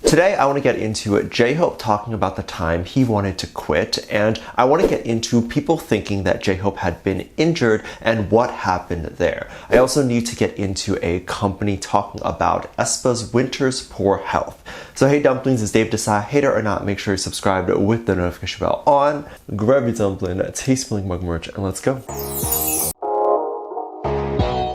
Today, I want to get into JHope talking about the time he wanted to quit, and I want to get into people thinking that JHope had been injured and what happened there. I also need to get into a company talking about aespa's winter's poor health. So hey Dumplings, it's Dave Desai. Hater or not, make sure you're subscribed with the notification bell on. Grab your dumpling, taste-filling mug merch, and let's go.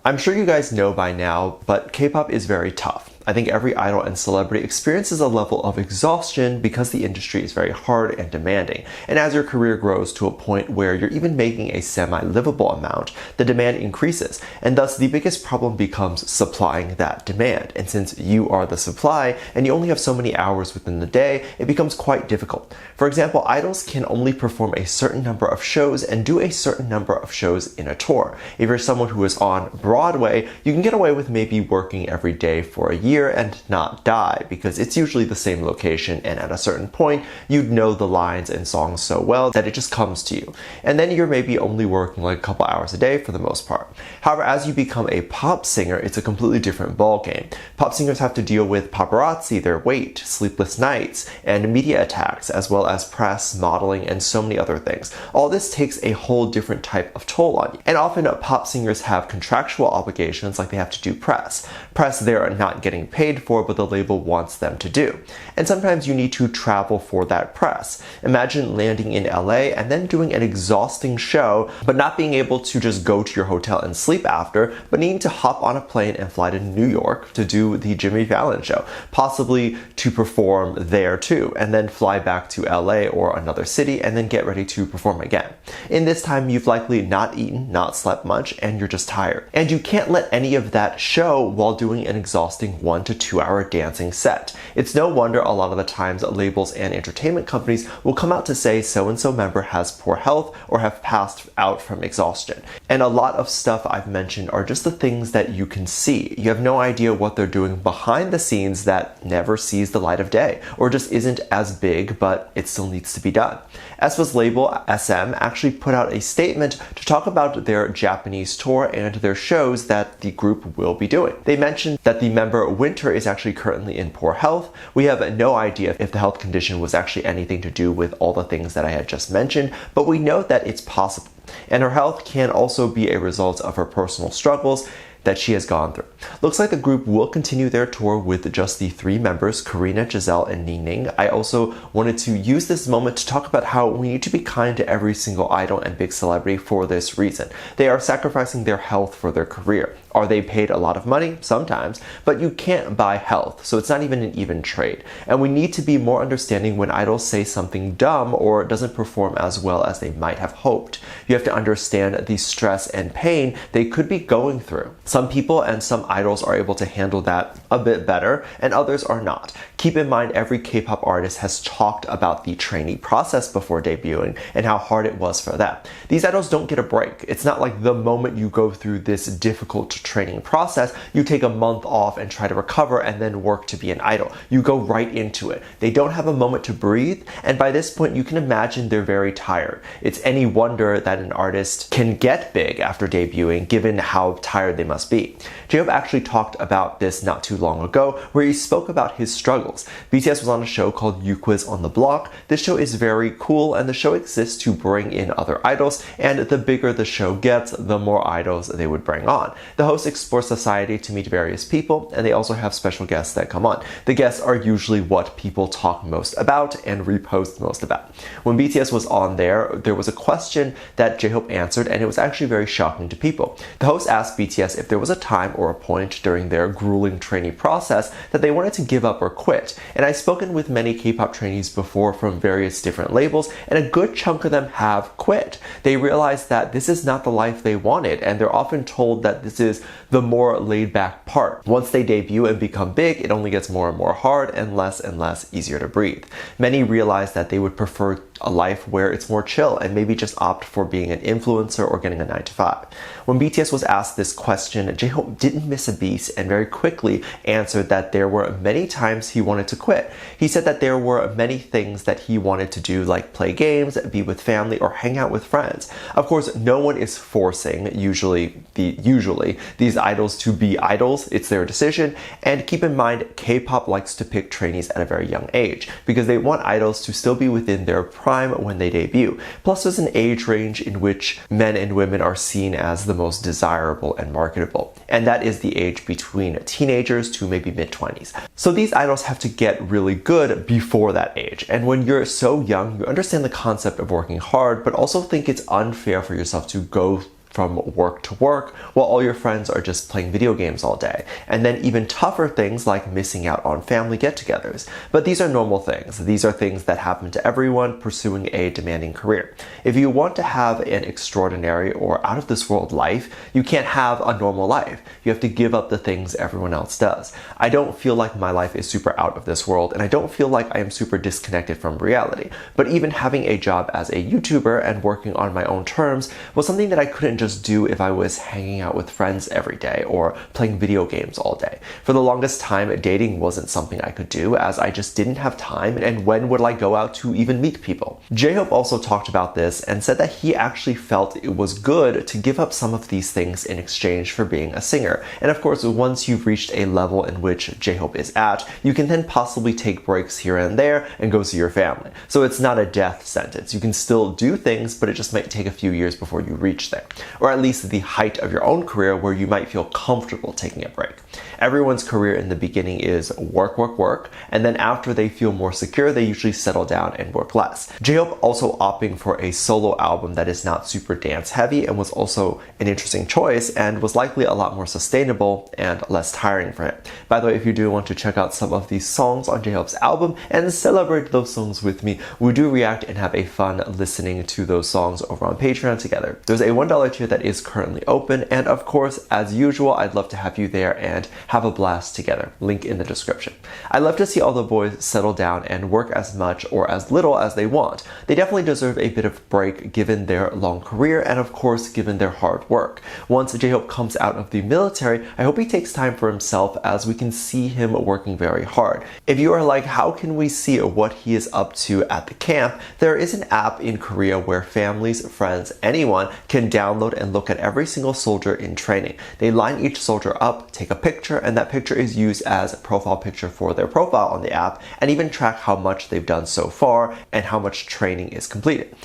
I'm sure you guys know by now, but K-pop is very tough. I think every idol and celebrity experiences a level of exhaustion because the industry is very hard and demanding. And as your career grows to a point where you're even making a semi-livable amount, the demand increases. And thus the biggest problem becomes supplying that demand. And since you are the supply and you only have so many hours within the day, it becomes quite difficult. For example, idols can only perform a certain number of shows and do a certain number of shows in a tour. If you're someone who is on Broadway, you can get away with maybe working every day for a year and not die because it's usually the same location, and at a certain point you'd know the lines and songs so well that it just comes to you. And then you're maybe only working like a couple hours a day for the most part. However, as you become a pop singer, it's a completely different ballgame. Pop singers have to deal with paparazzi, their weight, sleepless nights, and media attacks, as well as press, modeling, and so many other things. All this takes a whole different type of toll on you. And often pop singers have contractual obligations, like they have to do press. Press they're not getting paid for, but the label wants them to do. And sometimes you need to travel for that press. Imagine landing in LA and then doing an exhausting show, but not being able to just go to your hotel and sleep after, but needing to hop on a plane and fly to New York to do the Jimmy Fallon show, possibly to perform there too, and then fly back to LA or another city and then get ready to perform again. In this time, you've likely not eaten, not slept much, and you're just tired. And you can't let any of that show while doing an exhausting 1 to 2 hour dancing set. It's no wonder a lot of the times labels and entertainment companies will come out to say so-and-so member has poor health or have passed out from exhaustion. And a lot of stuff I've mentioned are just the things that you can see. You have no idea what they're doing behind the scenes that never sees the light of day, or just isn't as big, but it still needs to be done. aespa's label, SM, actually put out a statement to talk about their Japanese tour and their shows that the group will be doing. They mentioned that the member Winter is actually currently in poor health. We have no idea if the health condition was actually anything to do with all the things that I had just mentioned, but we know that it's possible. And her health can also be a result of her personal struggles that she has gone through. Looks like the group will continue their tour with just the 3 members, Karina, Giselle, and Ningning. I also wanted to use this moment to talk about how we need to be kind to every single idol and big celebrity for this reason. They are sacrificing their health for their career. Are they paid a lot of money? Sometimes, but you can't buy health, so it's not even an even trade. And we need to be more understanding when idols say something dumb or doesn't perform as well as they might have hoped. You have to understand the stress and pain they could be going through. Some people and some idols are able to handle that a bit better, and others are not. Keep in mind, every K-pop artist has talked about the trainee process before debuting and how hard it was for them. These idols don't get a break. It's not like the moment you go through this difficult training process, you take a month off and try to recover and then work to be an idol. You go right into it. They don't have a moment to breathe, and by this point you can imagine they're very tired. It's any wonder that an artist can get big after debuting, given how tired they must be. JHope actually talked about this not too long ago, where he spoke about his struggles. BTS was on a show called You Quiz on the Block. This show is very cool, and the show exists to bring in other idols, and the bigger the show gets, the more idols they would bring on. The hosts explore society to meet various people, and they also have special guests that come on. The guests are usually what people talk most about and repost most about. When BTS was on there was a question that JHope answered, and it was actually very shocking to people. The host asked BTS if there was a time or a point during their grueling trainee process that they wanted to give up or quit. And I've spoken with many K-pop trainees before from various different labels, and a good chunk of them have quit. They realize that this is not the life they wanted, and they're often told that this is the more laid-back part. Once they debut and become big, it only gets more and more hard and less easier to breathe. Many realize that they would prefer a life where it's more chill and maybe just opt for being an influencer or getting a 9 to 5. When BTS was asked this question, JHope didn't miss a beat and very quickly answered that there were many times he wanted to quit. He said that there were many things that he wanted to do, like play games, be with family, or hang out with friends. Of course, no one is forcing usually these idols to be idols. It's their decision. And keep in mind, K-pop likes to pick trainees at a very young age because they want idols to still be within their prime when they debut. Plus, there's an age range in which men and women are seen as the most desirable and marketable. And that is the age between teenagers to maybe mid-20s. So these idols have to get really good before that age. And when you're so young, you understand the concept of working hard, but also think it's unfair for yourself to go from work to work while all your friends are just playing video games all day. And then even tougher things like missing out on family get-togethers. But these are normal things. These are things that happen to everyone pursuing a demanding career. If you want to have an extraordinary or out-of-this-world life, you can't have a normal life. You have to give up the things everyone else does. I don't feel like my life is super out of this world, and I don't feel like I am super disconnected from reality. But even having a job as a YouTuber and working on my own terms was something that I couldn't just do if I was hanging out with friends every day or playing video games all day. For the longest time, dating wasn't something I could do as I just didn't have time, and when would I go out to even meet people? JHope also talked about this and said that he actually felt it was good to give up some of these things in exchange for being a singer. And of course, once you've reached a level in which JHope is at, you can then possibly take breaks here and there and go see your family. So it's not a death sentence. You can still do things, but it just might take a few years before you reach there. Or at least the height of your own career where you might feel comfortable taking a break. Everyone's career in the beginning is work, work, work, and then after they feel more secure, they usually settle down and work less. JHope also opting for a solo album that is not super dance heavy and was also an interesting choice and was likely a lot more sustainable and less tiring for him. By the way, if you do want to check out some of these songs on JHope's album and celebrate those songs with me, we do react and have a fun listening to those songs over on Patreon together. There's a $1 tier that is currently open, and of course, as usual, I'd love to have you there and have a blast together. Link in the description. I love to see all the boys settle down and work as much or as little as they want. They definitely deserve a bit of break given their long career and of course given their hard work. Once JHope comes out of the military, I hope he takes time for himself as we can see him working very hard. If you are like, how can we see what he is up to at the camp? There is an app in Korea where families, friends, anyone can download and look at every single soldier in training. They line each soldier up, take a picture, and that picture is used as a profile picture for their profile on the app, and even track how much they've done so far and how much training is completed.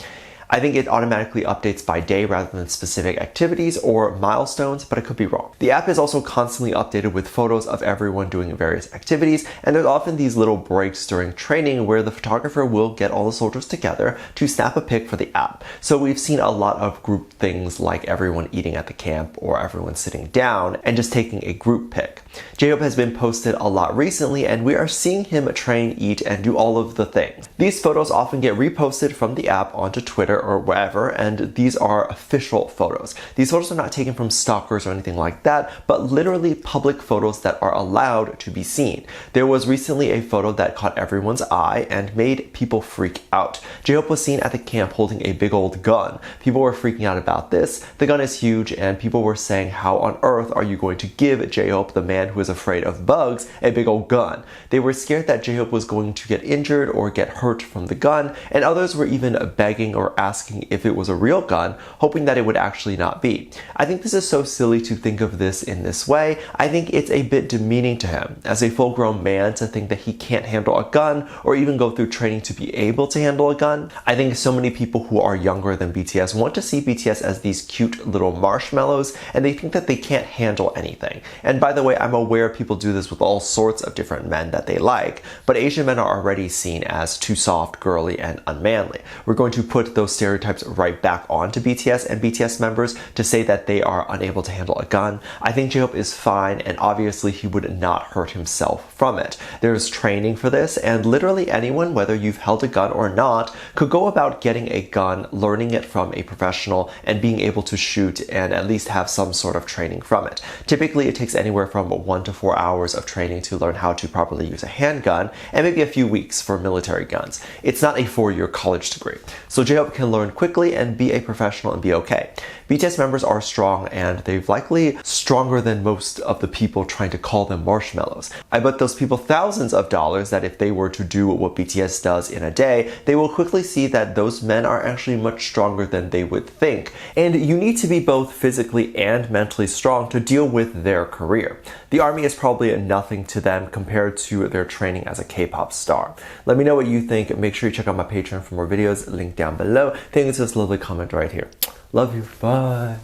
I think it automatically updates by day rather than specific activities or milestones, but I could be wrong. The app is also constantly updated with photos of everyone doing various activities, and there's often these little breaks during training where the photographer will get all the soldiers together to snap a pic for the app. So we've seen a lot of group things like everyone eating at the camp or everyone sitting down and just taking a group pic. JHope has been posted a lot recently, and we are seeing him train, eat, and do all of the things. These photos often get reposted from the app onto Twitter or wherever, and these are official photos. These photos are not taken from stalkers or anything like that, but literally public photos that are allowed to be seen. There was recently a photo that caught everyone's eye and made people freak out. JHope was seen at the camp holding a big old gun. People were freaking out about this. The gun is huge, and people were saying, how on earth are you going to give JHope, the man who is afraid of bugs, a big old gun? They were scared that JHope was going to get injured or get hurt from the gun, and others were even begging or asking if it was a real gun, hoping that it would actually not be. I think this is so silly to think of this in this way. I think it's a bit demeaning to him as a full-grown man to think that he can't handle a gun or even go through training to be able to handle a gun. I think so many people who are younger than BTS want to see BTS as these cute little marshmallows, and they think that they can't handle anything. And by the way, I'm aware people do this with all sorts of different men that they like, but Asian men are already seen as too soft, girly, and unmanly. We're going to put those stereotypes right back onto BTS and BTS members to say that they are unable to handle a gun. I think JHope is fine, and obviously he would not hurt himself from it. There's training for this, and literally anyone, whether you've held a gun or not, could go about getting a gun, learning it from a professional, and being able to shoot and at least have some sort of training from it. Typically, it takes anywhere from 1 to 4 hours of training to learn how to properly use a handgun, and maybe a few weeks for military guns. It's not a 4-year college degree. So JHope can learn quickly and be a professional and be okay. BTS members are strong, and they're likely stronger than most of the people trying to call them marshmallows. I bet those people thousands of dollars that if they were to do what BTS does in a day, they will quickly see that those men are actually much stronger than they would think. And you need to be both physically and mentally strong to deal with their career. The army is probably nothing to them compared to their training as a K-pop star. Let me know what you think. Make sure you check out my Patreon for more videos, link down below. Thank you for this lovely comment right here. Love you. Bye.